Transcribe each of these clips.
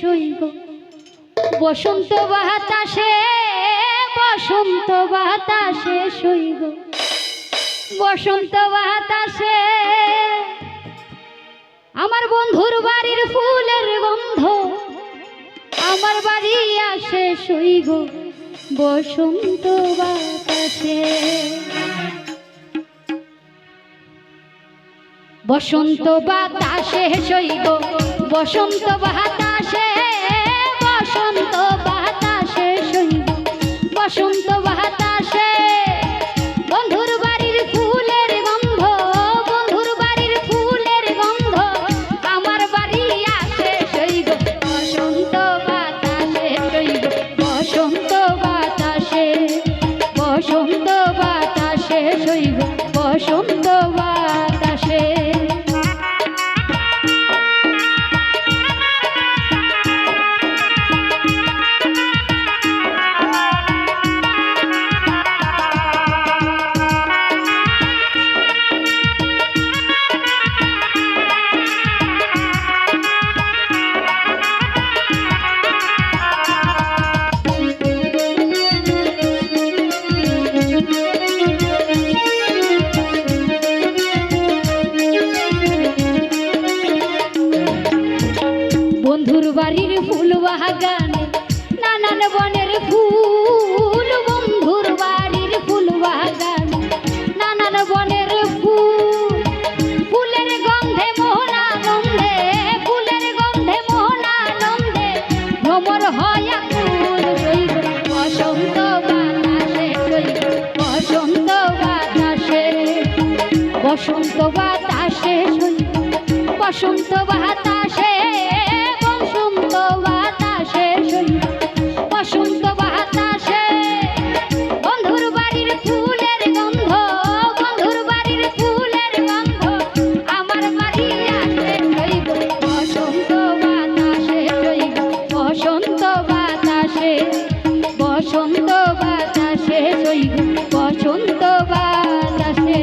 হইব বসন্ত বাতাসে, বসন্ত বাতাসে হইব বসন্ত বাতাসে। আমার বন্ধুর বাড়ির ফুলের গন্ধ আমার বাড়ি আসে সইব বসন্ত বাতাসে। বসন্ত বাতাসে সইব বসন্ত বাতাসে, বসন্ত বাতাসে সইব বসন্ত বাতাসে। বন্ধুর বাড়ির ফুলের গন্ধ, বন্ধুর বাড়ির ফুলের গন্ধ আমার বাড়ি আসে সইব বসন্ত বাতাসে সইব বসন্ত বাতাসে, বসন্ত বাতাসে সইব বসন্ত বাতাসে। বন্ধুর বাড়ির ফুল বাগানে নানান বনের ফুল, বন্ধুর বাড়ির ফুল বাগানে নানান বনের ফুল। ফুলের গন্ধে মোহনানন্দে, ফুলের গন্ধে মোহনানন্দে ভ্রমর হয় আকুল সইব বসন্ত বাতাসে সইব বসন্ত বাতাসে, বসন্ত বাতাসে সইব বসন্ত বাতাসে, বসন্ত বাতাসে সইব বসন্ত বাতাসে। বন্ধুর বাড়ির ফুলের গন্ধ, বন্ধুর বাড়ির ফুলের গন্ধ আমার বাড়ি আসে সইব বসন্ত বাতাসে সইব বসন্ত বাতাসে, বসন্ত বাতাসে সইব বসন্ত বাতাসে।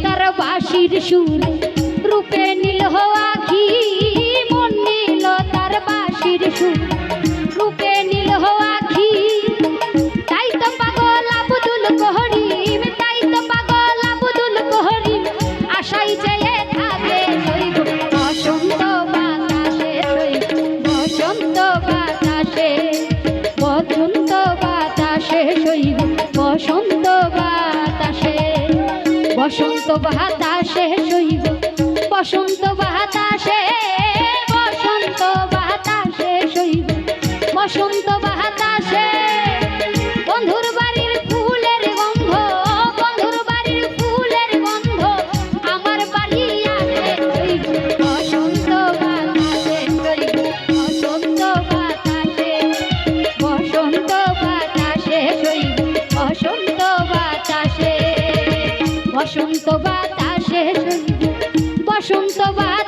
তার বাঁশির সুরে রূপে নীল আঁখি, মন নীল তার বাঁশির সুরে রূপে নীল আঁখি। তাই তো পাগল আব্দুল করিম, তাই তো পাগল আব্দুল করিম আশাই চেয়ে থাকে সইব বসন্ত বাতাসে সইব বসন্ত বাতাসে, বসন্ত বাতাসে সইব বসন্ত বাতাসে। বসন্ত বাতাসে সইব বসন্ত বাতাসে, বসন্ত বাতাসে সইব বসন্ত বাতাসে। বন্ধুর বাড়ির ফুলের গন্ধ, বন্ধুর বাড়ির ফুলের গন্ধ আমার বাড়ি আসে সইব বসন্ত বাতাসে সইব বসন্ত বাতাসে, বসন্ত বাতাসে সইব বসন্ত বাতাসে। বসন্ত বাতাসে সইব বসন্ত বাতাসে।